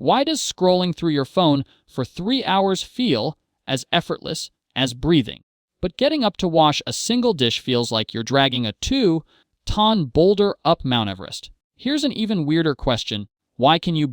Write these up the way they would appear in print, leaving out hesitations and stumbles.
Why does scrolling through your phone for 3 hours feel as effortless as breathing? But getting up to wash a single dish feels like you're dragging a 2-ton boulder up Mount Everest. Here's an even weirder question. Why can you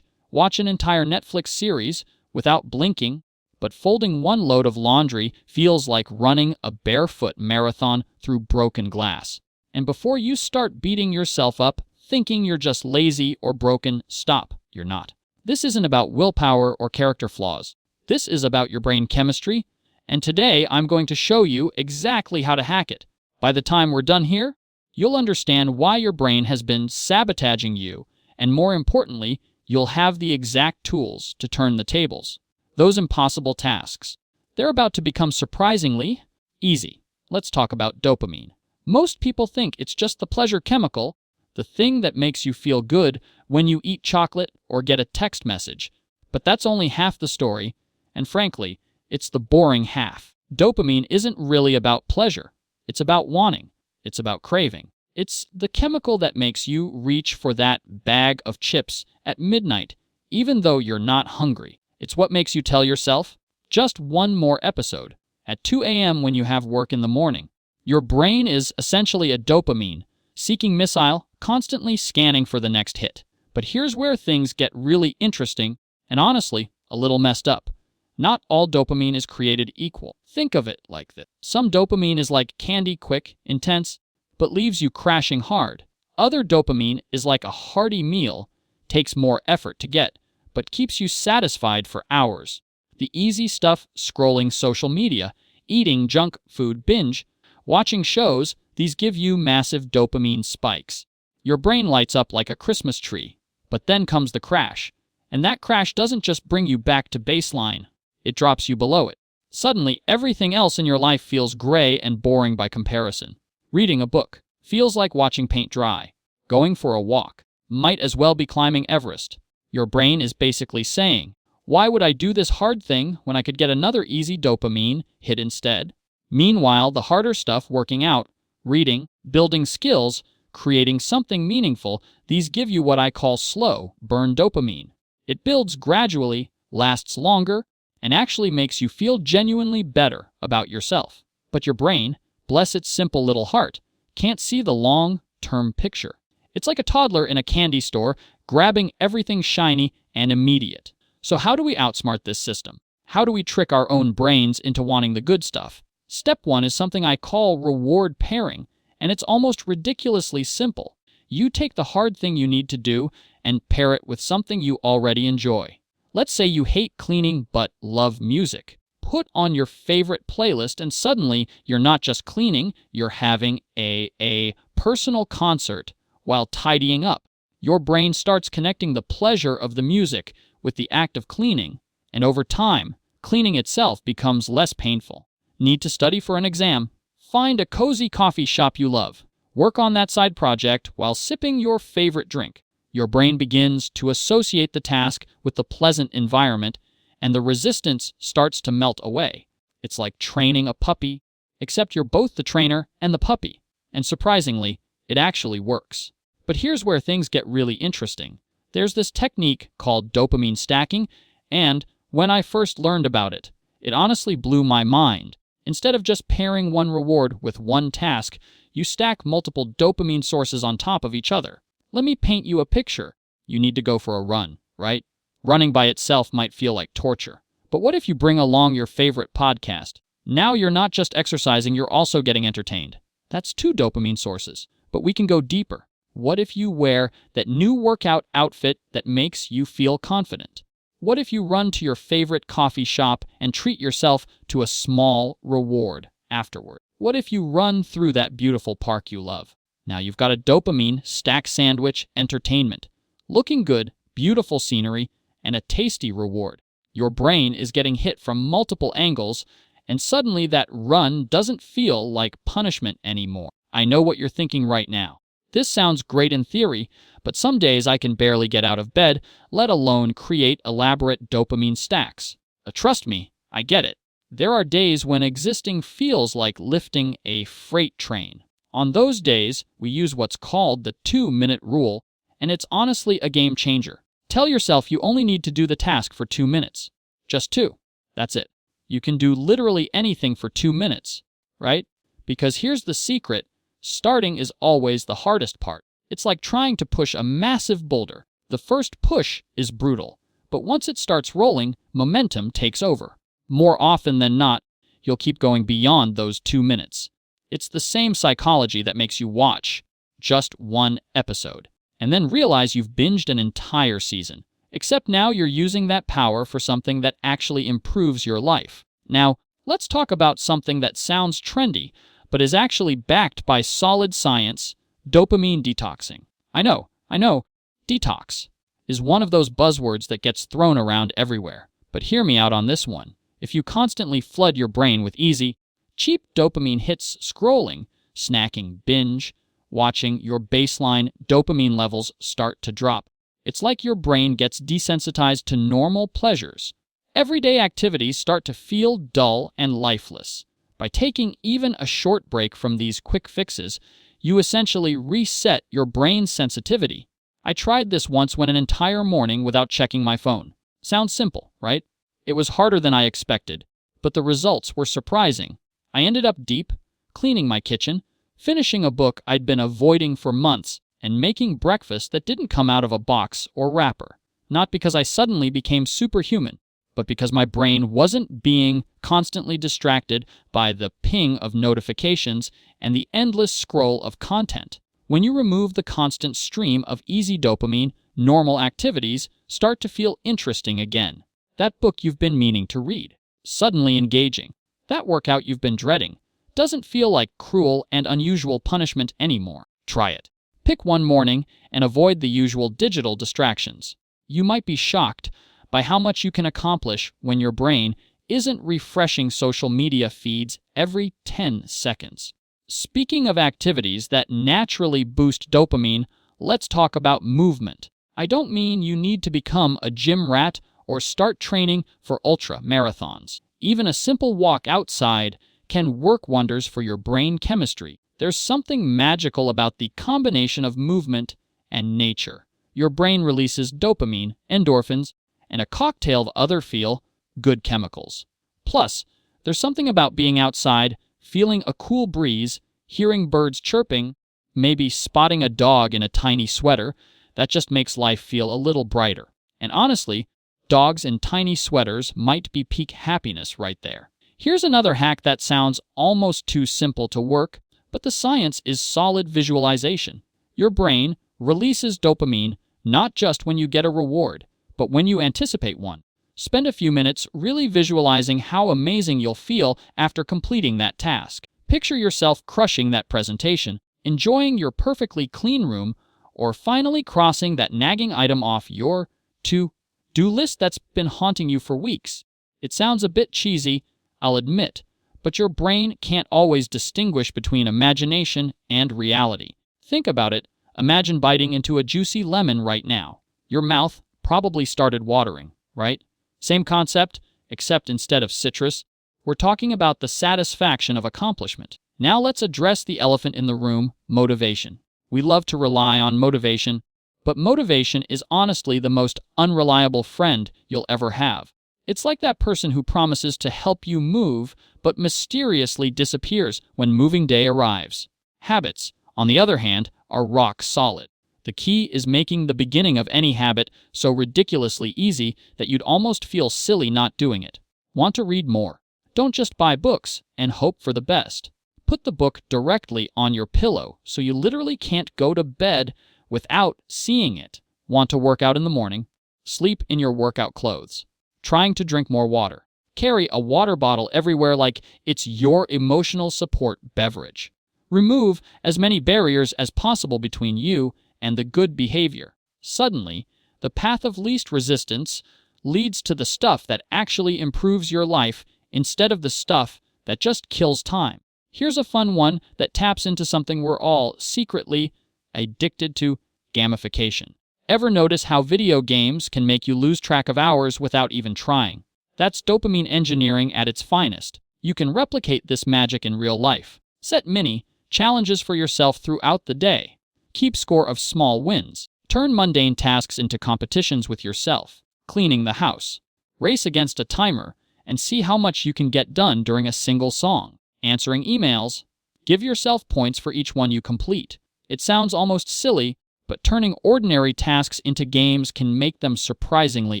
watch an entire Netflix series without blinking, but folding one load of laundry feels like running a barefoot marathon through broken glass? And before you start beating yourself up, thinking you're just lazy or broken, stop. You're not. This isn't about willpower or character flaws. This is about your brain chemistry, and today I'm going to show you exactly how to hack it. By the time we're done here, you'll understand why your brain has been sabotaging you, and more importantly, you'll have the exact tools to turn the tables. Those impossible tasks. They're about to become surprisingly easy. Let's talk about dopamine. Most people think it's just the pleasure chemical, the thing that makes you feel good when you eat chocolate or get a text message. But that's only half the story, and frankly, it's the boring half. Dopamine isn't really about pleasure. It's about wanting. It's about craving. It's the chemical that makes you reach for that bag of chips at midnight, even though you're not hungry. It's what makes you tell yourself, just one more episode, at 2 a.m. when you have work in the morning. Your brain is essentially a dopamine seeking missile, constantly scanning for the next hit. But here's where things get really interesting and honestly, a little messed up. Not all dopamine is created equal. Think of it like this. Some dopamine is like candy, quick, intense, but leaves you crashing hard. Other dopamine is like a hearty meal, takes more effort to get, but keeps you satisfied for hours. The easy stuff, scrolling social media, eating junk food binge, watching shows, these give you massive dopamine spikes. Your brain lights up like a Christmas tree, but then comes the crash. And that crash doesn't just bring you back to baseline, it drops you below it. Suddenly, everything else in your life feels gray and boring by comparison. Reading a book feels like watching paint dry. Going for a walk might as well be climbing Everest. Your brain is basically saying, why would I do this hard thing when I could get another easy dopamine hit instead? Meanwhile, the harder stuff, working out, reading, building skills, creating something meaningful, these give you what I call slow burn dopamine. It builds gradually, lasts longer, and actually makes you feel genuinely better about yourself. But your brain, bless its simple little heart, can't see the long-term picture. It's like a toddler in a candy store, grabbing everything shiny and immediate. So how do we outsmart this system? How do we trick our own brains into wanting the good stuff? Step 1 is something I call reward pairing, and it's almost ridiculously simple. You take the hard thing you need to do and pair it with something you already enjoy. Let's say you hate cleaning but love music. Put on your favorite playlist and suddenly you're not just cleaning, you're having a personal concert while tidying up. Your brain starts connecting the pleasure of the music with the act of cleaning, and over time, cleaning itself becomes less painful. Need to study for an exam? Find a cozy coffee shop you love. Work on that side project while sipping your favorite drink. Your brain begins to associate the task with the pleasant environment, and the resistance starts to melt away. It's like training a puppy, except you're both the trainer and the puppy. And surprisingly, it actually works. But here's where things get really interesting. There's this technique called dopamine stacking, and when I first learned about it, it honestly blew my mind. Instead of just pairing one reward with one task, you stack multiple dopamine sources on top of each other. Let me paint you a picture. You need to go for a run, right? Running by itself might feel like torture. But what if you bring along your favorite podcast? Now you're not just exercising, you're also getting entertained. That's 2 dopamine sources. But we can go deeper. What if you wear that new workout outfit that makes you feel confident? What if you run to your favorite coffee shop and treat yourself to a small reward afterward? What if you run through that beautiful park you love? Now you've got a dopamine stack sandwich entertainment. Looking good, beautiful scenery, and a tasty reward. Your brain is getting hit from multiple angles, and suddenly that run doesn't feel like punishment anymore. I know what you're thinking right now. This sounds great in theory, but some days I can barely get out of bed, let alone create elaborate dopamine stacks. Trust me, I get it. There are days when existing feels like lifting a freight train. On those days, we use what's called the 2-minute rule, and it's honestly a game changer. Tell yourself you only need to do the task for 2 minutes. Just 2. That's it. You can do literally anything for 2 minutes, right? Because here's the secret. Starting is always the hardest part. It's like trying to push a massive boulder. The first push is brutal, but once it starts rolling, momentum takes over. More often than not, you'll keep going beyond those 2 minutes. It's the same psychology that makes you watch just one episode and then realize you've binged an entire season. Except now you're using that power for something that actually improves your life. Now, let's talk about something that sounds trendy, but is actually backed by solid science: dopamine detoxing. I know, detox is one of those buzzwords that gets thrown around everywhere. But hear me out on this one. If you constantly flood your brain with easy, cheap dopamine hits scrolling, snacking, binge, watching, your baseline dopamine levels start to drop. It's like your brain gets desensitized to normal pleasures. Everyday activities start to feel dull and lifeless. By taking even a short break from these quick fixes, you essentially reset your brain's sensitivity. I tried this once, went an entire morning without checking my phone. Sounds simple, right? It was harder than I expected, but the results were surprising. I ended up deep cleaning my kitchen, finishing a book I'd been avoiding for months, and making breakfast that didn't come out of a box or wrapper. Not because I suddenly became superhuman, but because my brain wasn't being constantly distracted by the ping of notifications and the endless scroll of content. When you remove the constant stream of easy dopamine, normal activities start to feel interesting again. That book you've been meaning to read, suddenly engaging. That workout you've been dreading doesn't feel like cruel and unusual punishment anymore. Try it. Pick one morning and avoid the usual digital distractions. You might be shocked by how much you can accomplish when your brain isn't refreshing social media feeds every 10 seconds. Speaking of activities that naturally boost dopamine, let's talk about movement. I don't mean you need to become a gym rat or start training for ultra marathons. Even a simple walk outside can work wonders for your brain chemistry. There's something magical about the combination of movement and nature. Your brain releases dopamine, endorphins, and a cocktail of other feel-good chemicals. Plus, there's something about being outside, feeling a cool breeze, hearing birds chirping, maybe spotting a dog in a tiny sweater, that just makes life feel a little brighter. And honestly, dogs in tiny sweaters might be peak happiness right there. Here's another hack that sounds almost too simple to work, but the science is solid: visualization. Your brain releases dopamine not just when you get a reward, but when you anticipate one. Spend a few minutes really visualizing how amazing you'll feel after completing that task. Picture yourself crushing that presentation, enjoying your perfectly clean room, or finally crossing that nagging item off your to-do list that's been haunting you for weeks. It sounds a bit cheesy, I'll admit, but your brain can't always distinguish between imagination and reality. Think about it. Imagine biting into a juicy lemon right now. Your mouth probably started watering, right? Same concept, except instead of citrus, we're talking about the satisfaction of accomplishment. Now let's address the elephant in the room: motivation. We love to rely on motivation, but motivation is honestly the most unreliable friend you'll ever have. It's like that person who promises to help you move, but mysteriously disappears when moving day arrives. Habits, on the other hand, are rock solid. The key is making the beginning of any habit so ridiculously easy that you'd almost feel silly not doing it. Want to read more? Don't just buy books and hope for the best. Put the book directly on your pillow so you literally can't go to bed without seeing it. Want to work out in the morning? Sleep in your workout clothes. Trying to drink more water? Carry a water bottle everywhere like it's your emotional support beverage. Remove as many barriers as possible between you and the good behavior. Suddenly, the path of least resistance leads to the stuff that actually improves your life instead of the stuff that just kills time. Here's a fun one that taps into something we're all secretly addicted to: gamification. Ever notice how video games can make you lose track of hours without even trying? That's dopamine engineering at its finest. You can replicate this magic in real life. Set mini challenges for yourself throughout the day. Keep score of small wins. Turn mundane tasks into competitions with yourself. Cleaning the house. Race against a timer and see how much you can get done during a single song. Answering emails. Give yourself points for each one you complete. It sounds almost silly, but turning ordinary tasks into games can make them surprisingly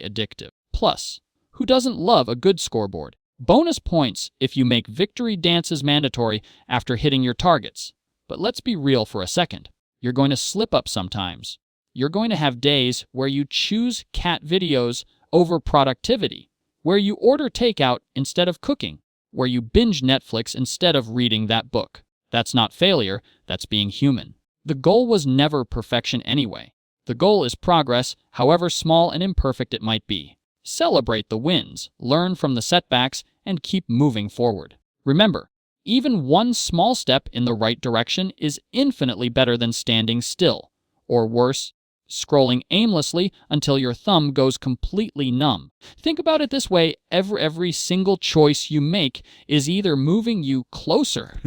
addictive. Plus, who doesn't love a good scoreboard? Bonus points if you make victory dances mandatory after hitting your targets. But let's be real for a second. You're going to slip up sometimes. You're going to have days where you choose cat videos over productivity, where you order takeout instead of cooking, where you binge Netflix instead of reading that book. That's not failure, that's being human. The goal was never perfection anyway. The goal is progress, however small and imperfect it might be. Celebrate the wins, learn from the setbacks, and keep moving forward. Remember, even one small step in the right direction is infinitely better than standing still, or worse, scrolling aimlessly until your thumb goes completely numb. Think about it this way, every single choice you make is either moving you closer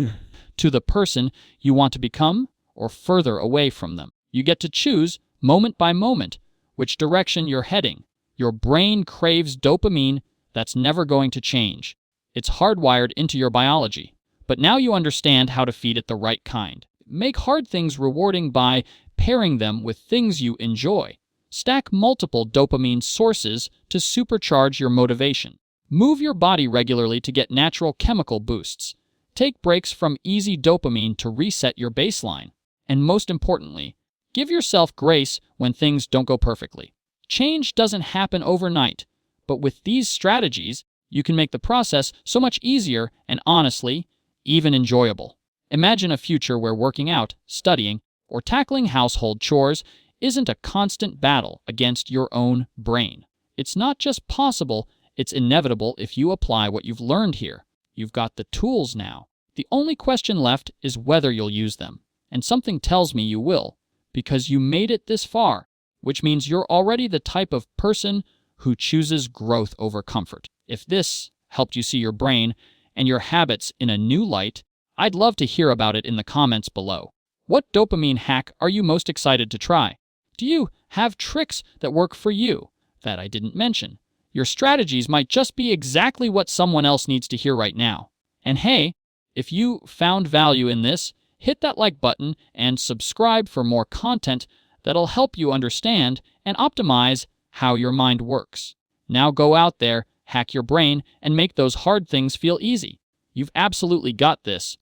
to the person you want to become or further away from them. You get to choose, moment by moment, which direction you're heading. Your brain craves dopamine that's never going to change. It's hardwired into your biology. But now you understand how to feed it the right kind. Make hard things rewarding by pairing them with things you enjoy. Stack multiple dopamine sources to supercharge your motivation. Move your body regularly to get natural chemical boosts. Take breaks from easy dopamine to reset your baseline. And most importantly, give yourself grace when things don't go perfectly. Change doesn't happen overnight, but with these strategies, you can make the process so much easier and honestly, even enjoyable. Imagine a future where working out, studying, or tackling household chores isn't a constant battle against your own brain. It's not just possible, it's inevitable if you apply what you've learned here. You've got the tools now. The only question left is whether you'll use them. And something tells me you will, because you made it this far, which means you're already the type of person who chooses growth over comfort. If this helped you see your brain and your habits in a new light, I'd love to hear about it in the comments below. What dopamine hack are you most excited to try? Do you have tricks that work for you that I didn't mention? Your strategies might just be exactly what someone else needs to hear right now. And hey, if you found value in this, hit that like button and subscribe for more content that'll help you understand and optimize how your mind works. Now go out there, hack your brain, and make those hard things feel easy. You've absolutely got this.